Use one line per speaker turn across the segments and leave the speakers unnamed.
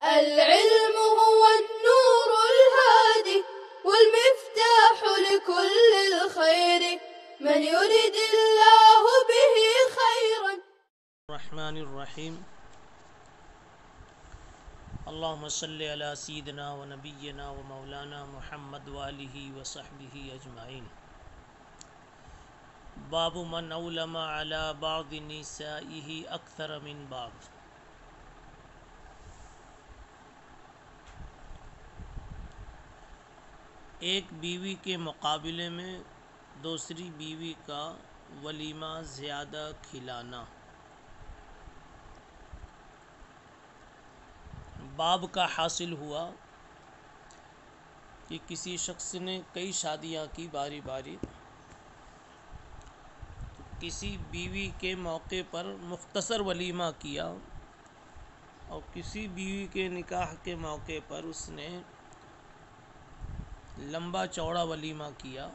العلم هو النور الهادي والمفتاح لكل الخير من يرد الله به خيرا.
الرحمن الرحیم اللہم صلی علی سیدنا و نبینا و مولانا محمد وآلہ و صحبہ اجمعین. باب من اولم علی بعض نسائہ اکثر من بعض. ایک بیوی کے مقابلے میں دوسری بیوی کا ولیمہ زیادہ کھلانا. باب کا حاصل ہوا کہ کسی شخص نے کئی شادیاں کی باری باری، کسی بیوی کے موقع پر مختصر ولیمہ کیا اور کسی بیوی کے نکاح کے موقع پر اس نے لمبا چوڑا ولیمہ کیا.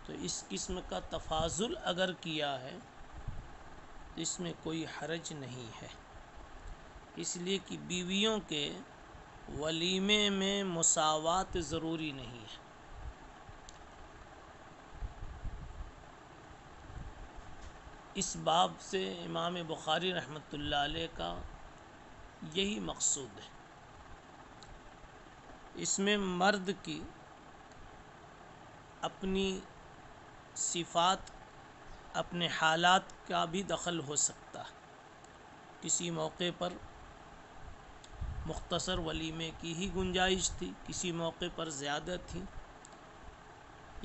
تو اس قسم کا تفاضل اگر کیا ہے تو اس میں کوئی حرج نہیں ہے، اس لیے کہ بیویوں کے ولیمے میں مساوات ضروری نہیں ہے. اس باب سے امام بخاری رحمۃ اللہ علیہ کا یہی مقصود ہے. اس میں مرد کی اپنی صفات، اپنے حالات کا بھی دخل ہو سکتا ہے. کسی موقع پر مختصر ولیمے کی ہی گنجائش تھی، کسی موقع پر زیادہ تھی،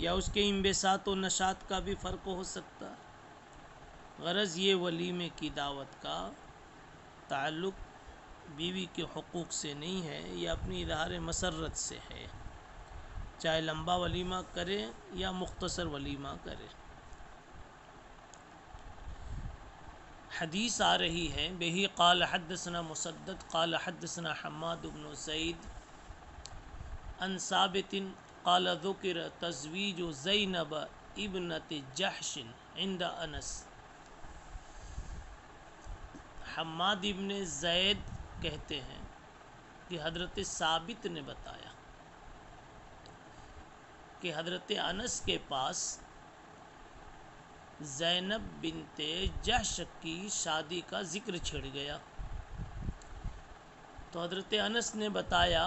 یا اس کے انبساط و نشاط کا بھی فرق ہو سکتا ہے. غرض یہ ولیمے کی دعوت کا تعلق بیوی کے حقوق سے نہیں ہے، یا اپنی اظہار مسرت سے ہے، چاہے لمبا ولیمہ کرے یا مختصر ولیمہ کرے. حدیث آ رہی ہے بہی قال حدثنا مسدد قال حدثنا حماد بن زید عن ثابت قال ذکر تزویج زینب ابنت جحش عند انس. حماد ابن زید کہتے ہیں کہ حضرت ثابت نے بتایا کہ حضرت انس کے پاس زینب بنت جحش کی شادی کا ذکر چھڑ گیا. تو حضرت انس نے بتایا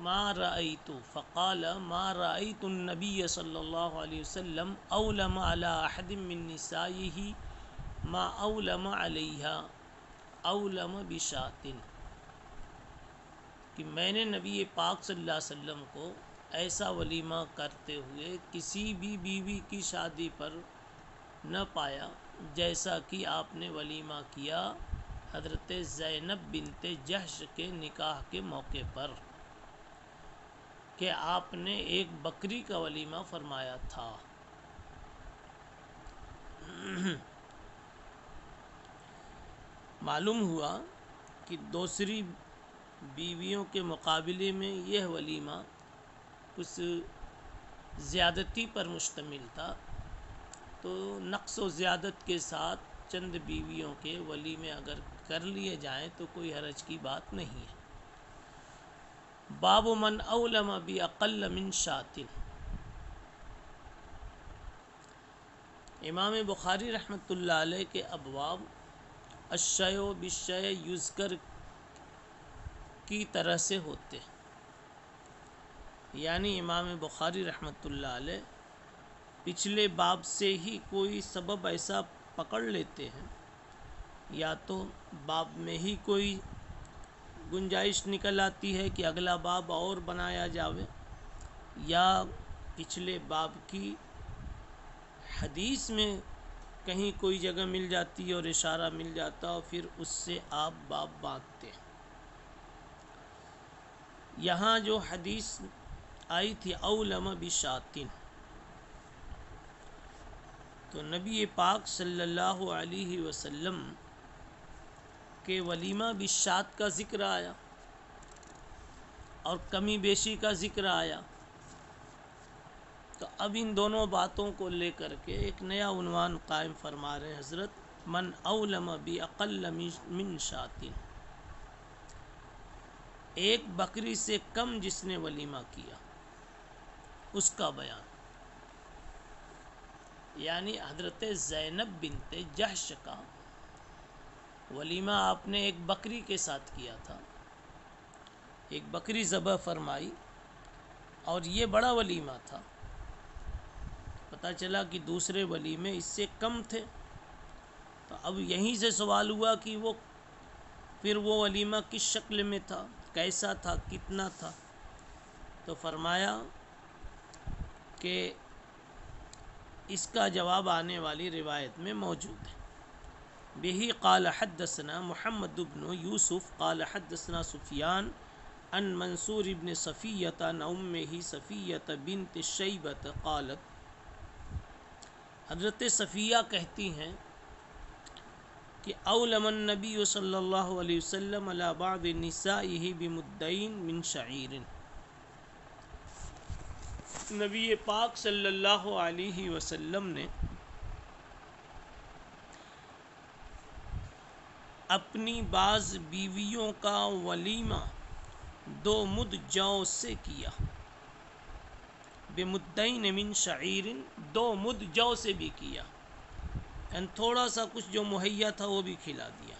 ما رأیت، فقال ما رأیت النبی صلی اللہ علیہ وسلم اولم علی احد من نسائہ ما اولم علیہا اولم بشات. کہ میں نے نبی پاک صلی اللہ علیہ وسلم کو ایسا ولیمہ کرتے ہوئے کسی بھی بیوی کی شادی پر نہ پایا جیسا کہ آپ نے ولیمہ کیا حضرت زینب بنت جحش کے نکاح کے موقع پر، کہ آپ نے ایک بکری کا ولیمہ فرمایا تھا. معلوم ہوا کہ دوسری بیویوں کے مقابلے میں یہ ولیمہ کچھ زیادتی پر مشتمل تھا، تو نقص و زیادت کے ساتھ چند بیویوں کے ولیمے اگر کر لیے جائیں تو کوئی حرج کی بات نہیں ہے. باب من اولم باقل من شات. امام بخاری رحمۃ اللہ علیہ کے ابواب الشیء بالشیء یذکر کی طرح سے ہوتے ہیں، یعنی امام بخاری رحمۃ اللہ علیہ پچھلے باب سے ہی کوئی سبب ایسا پکڑ لیتے ہیں، یا تو باب میں ہی کوئی گنجائش نکل آتی ہے کہ اگلا باب اور بنایا جاوے، یا پچھلے باب کی حدیث میں کہیں کوئی جگہ مل جاتی اور اشارہ مل جاتا اور پھر اس سے آپ باب باندھتے ہیں. یہاں جو حدیث آئی تھی اولم بشاتن، تو نبی پاک صلی اللہ علیہ وسلم کے ولیمہ بالشات کا ذکر آیا اور کمی بیشی کا ذکر آیا. تو اب ان دونوں باتوں کو لے کر کے ایک نیا عنوان قائم فرما رہے حضرت، من اولم باقل من شات. ایک بکری سے کم جس نے ولیمہ کیا اس کا بیان، یعنی حضرت زینب بنت جحش کا ولیمہ آپ نے ایک بکری کے ساتھ کیا تھا، ایک بکری ذبح فرمائی، اور یہ بڑا ولیمہ تھا۔ پتہ چلا کہ دوسرے ولیمے اس سے کم تھے، تو اب یہیں سے سوال ہوا کہ پھر وہ ولیمہ کس شکل میں تھا، کیسا تھا، کتنا تھا؟ تو فرمایا کہ اس کا جواب آنے والی روایت میں موجود ہے۔ بہی قال حدثنا محمد بن یوسف قال حدثنا سفیان عن منصور بن صفیۃ عن امہ صفیۃ بنت شیبۃ قالت، حضرت صفیہ کہتی ہیں کہ اولم النبی صلی اللہ علیہ وسلم علی بعض نسائہ بمدین من شعیر، نبی پاک صلی اللہ علیہ وسلم نے اپنی بعض بیویوں کا ولیمہ 2 مد جو سے کیا، بمدین من شعیر، 2 مد جو سے بھی کیا، یعنی تھوڑا سا کچھ جو مہیا تھا وہ بھی کھلا دیا۔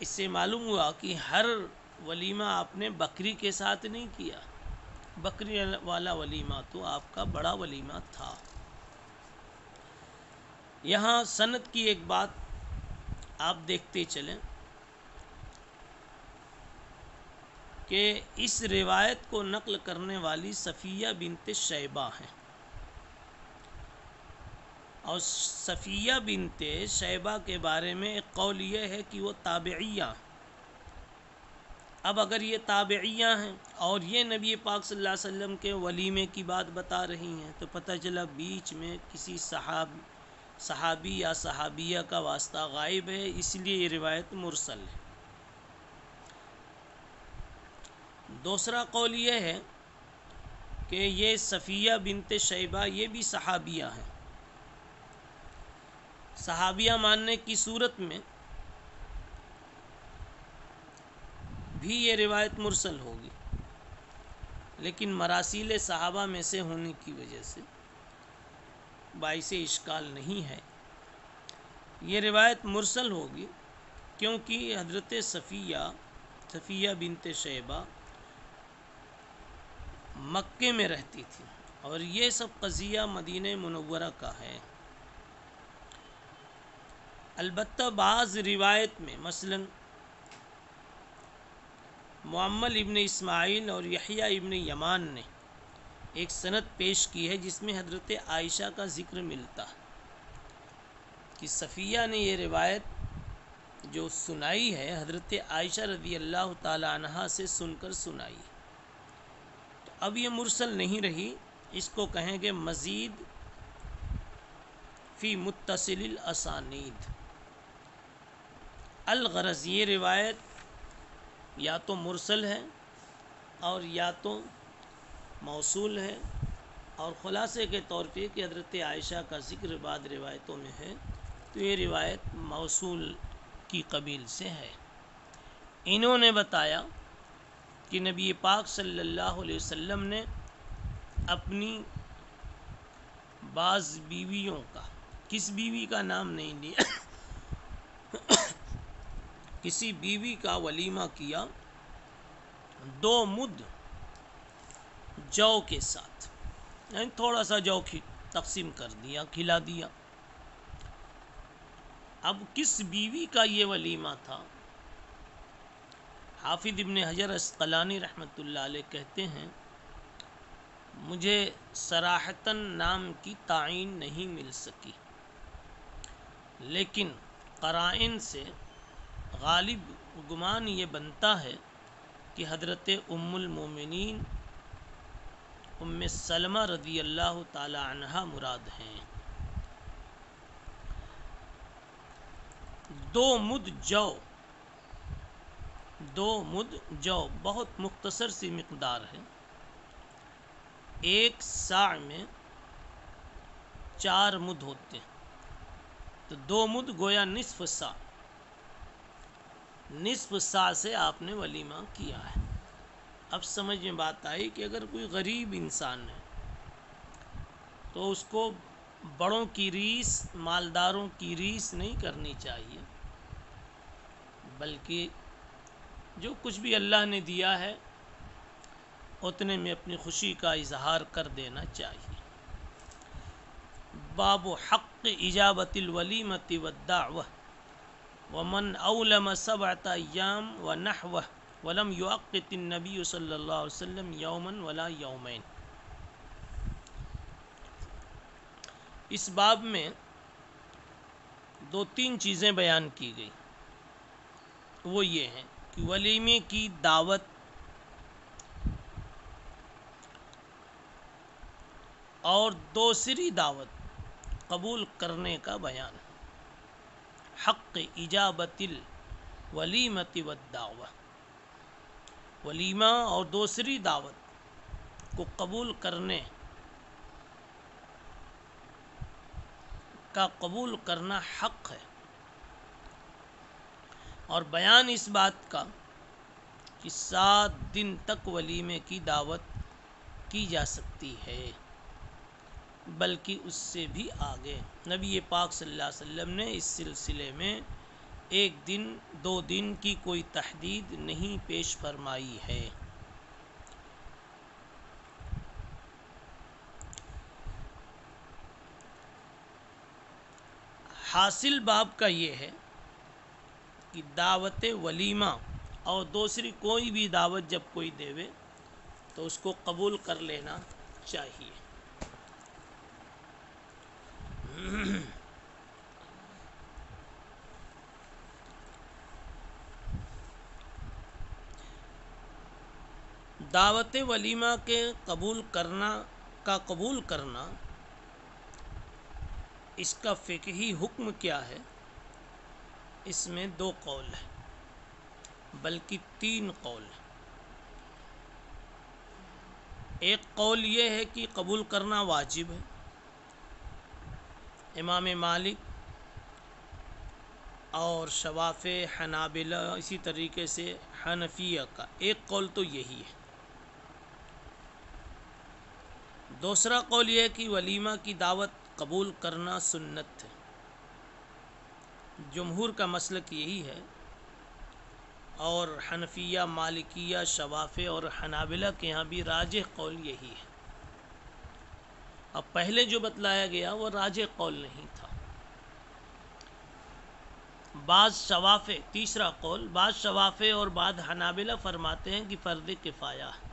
اس سے معلوم ہوا کہ ہر ولیمہ آپ نے بکری کے ساتھ نہیں کیا، بکری والا ولیمہ تو آپ کا بڑا ولیمہ تھا۔ یہاں سند کی ایک بات آپ دیکھتے چلیں کہ اس روایت کو نقل کرنے والی صفیہ بنت شیبہ ہیں، اور صفیہ بنت شیبہ کے بارے میں ایک قول یہ ہے کہ وہ تابعیہ۔ اب اگر یہ تابعیہ ہیں اور یہ نبی پاک صلی اللہ علیہ وسلم کے ولیمے کی بات بتا رہی ہیں، تو پتہ چلا بیچ میں کسی صحابی یا صحابیہ کا واسطہ غائب ہے، اس لیے یہ روایت مرسل ہے۔ دوسرا قول یہ ہے کہ یہ صفیہ بنت شیبہ یہ بھی صحابیہ ہیں۔ صحابیہ ماننے کی صورت میں بھی یہ روایت مرسل ہوگی، لیکن مراسیل صحابہ میں سے ہونے کی وجہ سے باعث اشکال نہیں ہے، یہ روایت مرسل ہوگی، کیونکہ حضرت صفیہ بنت شیبہ مکے میں رہتی تھی، اور یہ سب قضیہ مدینہ منورہ کا ہے۔ البتہ بعض روایت میں مثلاً معمل ابن اسماعیل اور یحییٰ ابن یمان نے ایک سند پیش کی ہے جس میں حضرت عائشہ کا ذکر ملتا ہے کہ صفیہ نے یہ روایت جو سنائی ہے حضرت عائشہ رضی اللہ تعالی عنہا سے سن کر سنائی۔ تو اب یہ مرسل نہیں رہی، اس کو کہیں گے مزید فی متصل الاسانید۔ الغرض یہ روایت یا تو مرسل ہے اور یا تو موصول ہے، اور خلاصے کے طور پہ کہ حضرت عائشہ کا ذکر بعض روایتوں میں ہے تو یہ روایت موصول کی قبیل سے ہے۔ انہوں نے بتایا کہ نبی پاک صلی اللہ علیہ وسلم نے اپنی بعض بیویوں کا، کس بیوی کا نام نہیں لیا، کسی بیوی کا ولیمہ کیا 2 مد جو کے ساتھ، یعنی تھوڑا سا جو تقسیم کر دیا، کھلا دیا۔ اب کس بیوی کا یہ ولیمہ تھا؟ حافظ ابن حجر عسقلانی رحمۃ اللہ علیہ کہتے ہیں مجھے صراحتاً نام کی تعین نہیں مل سکی، لیکن قرائن سے غالب گمان یہ بنتا ہے کہ حضرت ام المومنین ام سلمہ رضی اللہ تعالی عنہا مراد ہیں۔ 2 مد جو بہت مختصر سی مقدار ہے، 1 ساع میں 4 مد ہوتے ہیں، تو 2 مد گویا نصف ساع، نصف سا سے آپ نے ولیمہ کیا ہے۔ اب سمجھ میں بات آئی کہ اگر کوئی غریب انسان ہے تو اس کو بڑوں کی ریس، مالداروں کی ریس نہیں کرنی چاہیے، بلکہ جو کچھ بھی اللہ نے دیا ہے اتنے میں اپنی خوشی کا اظہار کر دینا چاہیے۔ باب حق اجابت الولیمۃ والدعوہ ومن اولم 7 ایام ونحوہ ولم یعقت النبی صلی اللہ علیہ وسلم یوما ولا یومین۔ اس باب میں 2-3 چیزیں بیان کی گئی، وہ یہ ہیں کہ ولیمے کی دعوت اور دوسری دعوت قبول کرنے کا بیان، حق اجابت الولیمۃ والدعوہ، ولیمہ اور دوسری دعوت کو قبول کرنے کا قبول کرنا حق ہے، اور بیان اس بات کا کہ 7 دن تک ولیمے کی دعوت کی جا سکتی ہے، بلکہ اس سے بھی آگے۔ نبی پاک صلی اللہ علیہ وسلم نے اس سلسلے میں 1 دن 2 دن کی کوئی تحدید نہیں پیش فرمائی ہے۔ حاصل باب کا یہ ہے کہ دعوت ولیمہ اور دوسری کوئی بھی دعوت جب کوئی دے تو اس کو قبول کر لینا چاہیے۔ دعوت ولیمہ کے قبول کرنا اس کا فقہی حکم کیا ہے؟ اس میں 2 قول ہیں، بلکہ 3 قول ہیں۔ ایک قول یہ ہے کہ قبول کرنا واجب ہے، امام مالک اور شوافع، حنابلہ، اسی طریقے سے حنفیہ کا ایک قول تو یہی ہے۔ دوسرا قول یہ ہے کہ ولیمہ کی دعوت قبول کرنا سنت ہے، جمہور کا مسلک یہی ہے، اور حنفیہ، مالکیہ، شوافع اور حنابلہ کے یہاں بھی راجح قول یہی ہے۔ اب پہلے جو بتلایا گیا وہ راجح قول نہیں تھا۔ بعض شوافع، تیسرا قول، بعض شوافع اور بعض حنابلہ فرماتے ہیں کہ فرض کفایہ ہے۔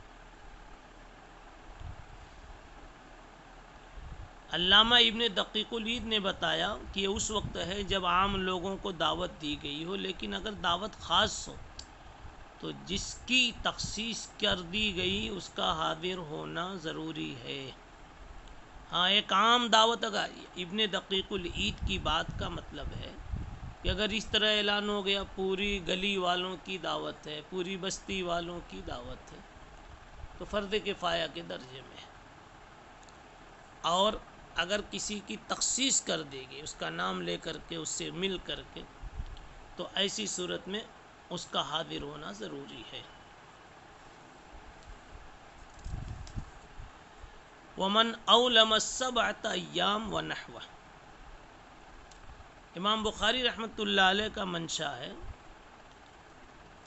علامہ ابن دقیق العید نے بتایا کہ یہ اس وقت ہے جب عام لوگوں کو دعوت دی گئی ہو، لیکن اگر دعوت خاص ہو تو جس کی تخصیص کر دی گئی اس کا حاضر ہونا ضروری ہے۔ ہاں، ایک عام دعوت، اگر ابن دقیق العید کی بات کا مطلب ہے کہ اگر اس طرح اعلان ہو گیا پوری گلی والوں کی دعوت ہے، پوری بستی والوں کی دعوت ہے، تو فرض کفایہ کے درجے میں ہے۔ اور اگر کسی کی تخصیص کر دے گی، اس کا نام لے کر کے، اس سے مل کر کے، تو ایسی صورت میں اس کا حاضر ہونا ضروری ہے۔ ومن اولم 7 ایام ونحوہ، امام بخاری رحمۃ اللہ علیہ کا منشا ہے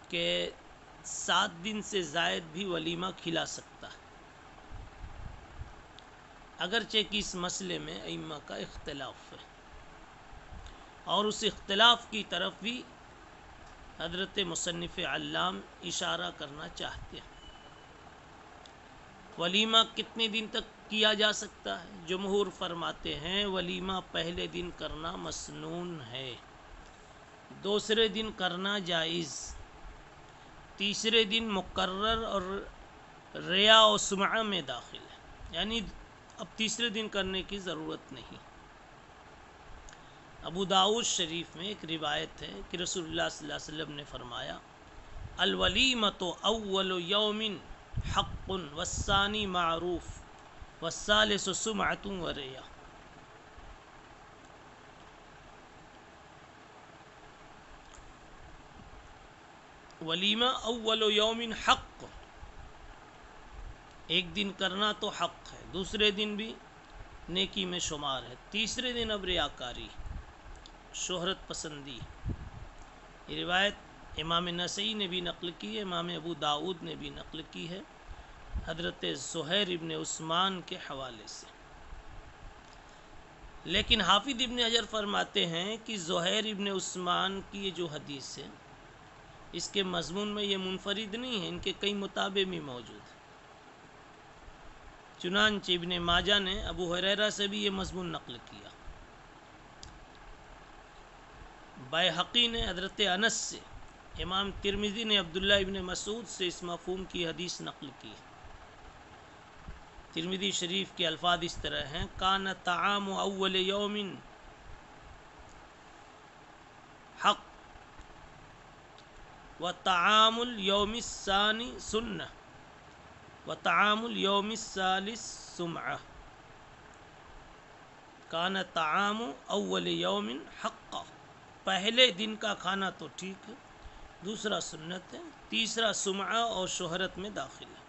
کہ 7 دن سے زائد بھی ولیمہ کھلا سکتا ہے، اگرچہ کہ اس مسئلے میں ائمہ کا اختلاف ہے، اور اس اختلاف کی طرف بھی حضرت مصنف علام اشارہ کرنا چاہتے ہیں۔ ولیمہ کتنے دن تک کیا جا سکتا ہے؟ جمہور فرماتے ہیں ولیمہ پہلے دن کرنا مسنون ہے، دوسرے دن کرنا جائز، تیسرے دن مقرر اور ریا و سمعہ میں داخل ہے، یعنی اب تیسرے دن کرنے کی ضرورت نہیں۔ ابو داؤد شریف میں ایک روایت ہے کہ رسول اللہ صلی اللہ علیہ وسلم نے فرمایا الولیمۃ اول یوم حق والثانی معروف والثالث سمعۃ وریا۔ ولیمہ اول یوم حق، ایک دن کرنا تو حق ہے، دوسرے دن بھی نیکی میں شمار ہے، تیسرے دن اب ریاکاری، شہرت پسندی۔ یہ روایت امام نسائی نے بھی نقل کی ہے، امام ابو داؤد نے بھی نقل کی ہے حضرت زہیر ابن عثمان کے حوالے سے۔ لیکن حافظ ابن حجر فرماتے ہیں کہ زہیر ابن عثمان کی یہ جو حدیث ہے اس کے مضمون میں یہ منفرد نہیں ہے، ان کے کئی متابع بھی موجود ہیں۔ چنانچہ ابن ماجہ نے ابو ہریرہ سے بھی یہ مضمون نقل کیا، بیہقی نے حضرت انس سے، امام ترمذی نے عبداللہ ابن مسعود سے اس مفہوم کی حدیث نقل کی۔ ترمذی شریف کے الفاظ اس طرح ہیں: کان طعام اول یوم حق وطعام اليوم الثانی سنہ وطعام اليوم الثالث سمعہ۔ کان طعام اول یوم حق، پہلے دن کا کھانا تو ٹھیک ہے، دوسرا سنت ہے، تیسرا سمعہ اور شہرت میں داخل ہے۔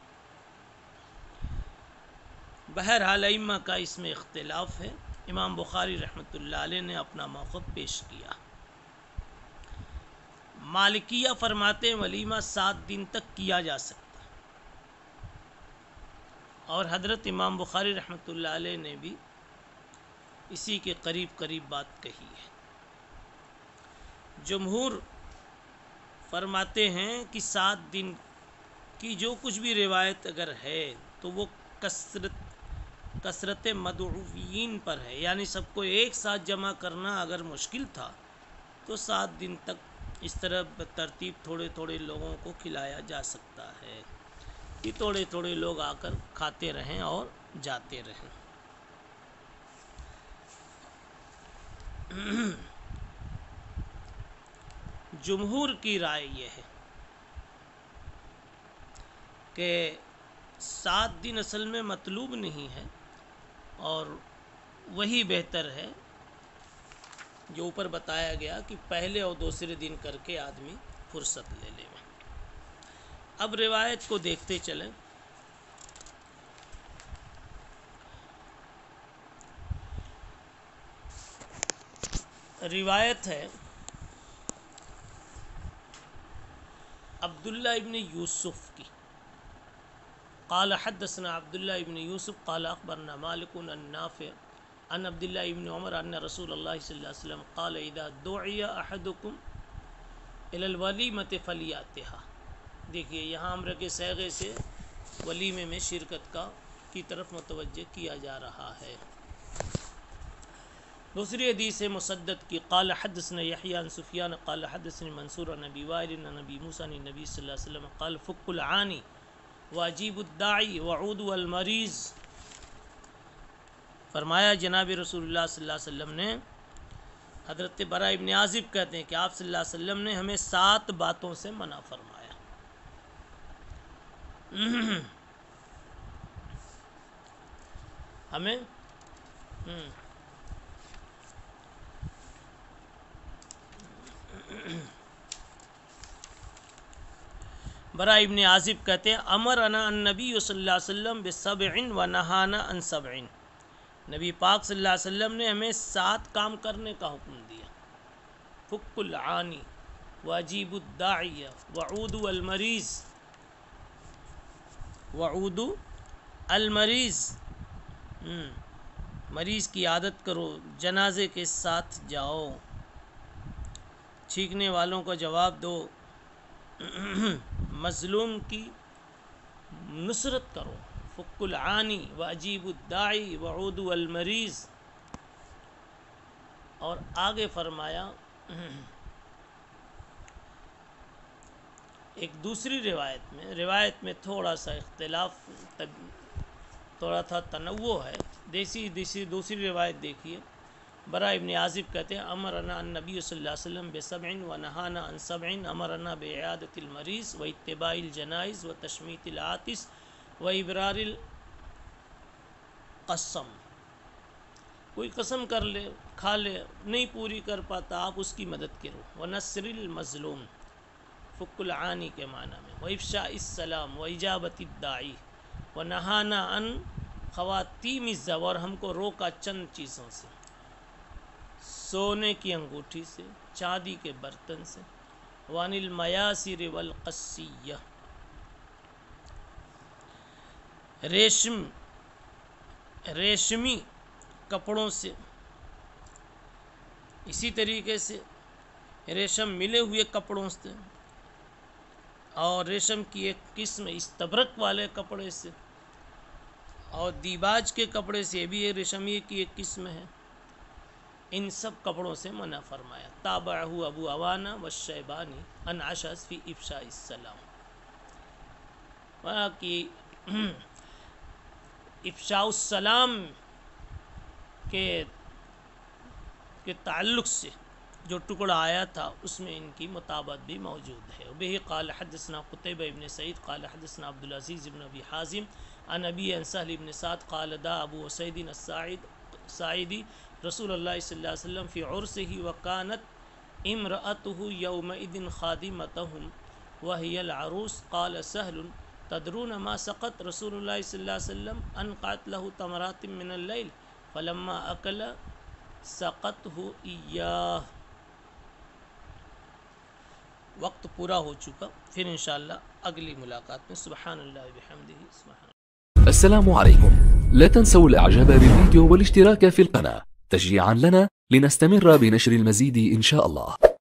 بہرحال ائمہ کا اس میں اختلاف ہے، امام بخاری رحمۃ اللہ علیہ نے اپنا موقف پیش کیا۔ مالکیہ فرماتے ہیں ولیمہ 7 دن تک کیا جا سکتا ہے، اور حضرت امام بخاری رحمۃ اللہ علیہ نے بھی اسی کے قریب بات کہی ہے۔ جمہور فرماتے ہیں کہ 7 دن کی جو کچھ بھی روایت اگر ہے تو وہ کثرت مدعوین پر ہے، یعنی سب کو ایک ساتھ جمع کرنا اگر مشکل تھا تو 7 دن تک اس طرح بترتیب تھوڑے تھوڑے لوگوں کو کھلایا جا سکتا ہے کہ تھوڑے تھوڑے لوگ آ کر کھاتے رہیں اور جاتے رہیں۔ جمہور کی رائے یہ ہے کہ 7 دن اصل میں مطلوب نہیں ہے، اور وہی بہتر ہے جو اوپر بتایا گیا کہ پہلے اور دوسرے دن کر کے آدمی فرصت لے لے۔ اب روایت کو دیکھتے چلیں۔ روایت ہے عبداللہ ابن یوسف کی، قال حدثنا عبداللہ ابن یوسف قال اخبرنا مالک عن نافع عن عبداللہ ابن عمر ان رسول اللہ صلی اللہ علیہ وسلم قال اذا دعی احدکم الی الولیمۃ فلیاتها۔ دیکھیے یہاں امر کے صیغے سے ولیمے میں شرکت کی طرف متوجہ کیا جا رہا ہے۔ دوسری حدیث ہے مسدد کی، قال حدثنا یحییٰ عن سفیان قال حدثني منصور عن ابی وائل عن ابی موسیٰ عن النبی صلی اللہ علیہ وسلم قال فک العانی واجیب الداعی وعودوا المریض۔ فرمایا جناب رسول اللہ صلی اللہ علیہ وسلم نے، حضرت براء ابن عازب کہتے ہیں کہ آپ صلی اللہ علیہ وسلم نے ہمیں 7 باتوں سے منع فرمایا۔ ہمیں براء ابن عازب کہتے ہیں امرنا النبی صلی اللہ علیہ وسلم بسبع ونہانا عن سبع، نبی پاک صلی اللہ علیہ وسلم نے ہمیں 7 کام کرنے کا حکم دیا: فک العانی واجیب الداعی وعودوا المریض، مریض کی عادت کرو، جنازے کے ساتھ جاؤ، چھینکنے والوں کا جواب دو، مظلوم کی نصرت کرو۔ فک العانی واجیب الداعی وعودوا المریض۔ اور آگے فرمایا ایک دوسری روایت میں تھوڑا سا اختلاف، تھوڑا تھا تنوع ہے۔ دوسری روایت دیکھیے، براء ابن عازب کہتے ہیں امرنا النبی صلی اللہ علیہ وسلم بسبع ونہانا عن سبع، امرنا بعیادۃ المریض واتباع الجنائز وتشمیت العاطس وابرار القسم۔ کوئی قسم کر لے، کھا لے، نہیں پوری کر پاتا، آپ اس کی مدد کرو، ونصر المظلوم، فک العانی کے معنی میں، وافشاء السلام واجابت الداعی ونہانا عن خواتیم الزوار، اور ہم کو روکا چند چیزوں سے، سونے کی انگوٹھی سے، چاندی کے برتن سے، وان المیاسر والقصیہ، ریشمی کپڑوں سے، اسی طریقے سے ریشم ملے ہوئے کپڑوں سے، اور ریشم کی ایک قسم استبرق والے کپڑے سے، اور دیباج کے کپڑے سے، یہ بھی ریشمی کی ایک قسم ہے، ان سب کپڑوں سے منع فرمایا۔ تابعہ ابو عوانہ والشیبانی عن اشعث فی افشاء السلام، کہ افشاء السلام کے تعلق سے جو ٹکڑا آیا تھا اس میں ان کی مطابقت بھی موجود ہے۔ وبہ قال حدثنا قتیبہ ابن سعید قال حدثنا عبد العزیز ابن ابی حازم عن ابی عن سہل ابن سعد قال دا ابو سعید الساعدی رسول اللہ صلی اللہ علیہ وسلم فی عرسہ وکانت امرأته یومئذ خادمتهم وہی العروس قال سہل تدرون ما سقط رسول اللہ صلی اللہ علیہ وسلم انقعت له تمرات من اللیل فلما اکل سقطه ایاہ۔ وقت پورا ہو چکا، پھر انشاءاللہ اگلی ملاقات میں۔ سبحان اللہ بحمدہ، سبحان اللہ۔
السلام عليكم، لا تنسوا الاعجاب بالفيديو والاشتراك في القناة تشجيعا لنا لنستمر بنشر المزيد إن شاء الله.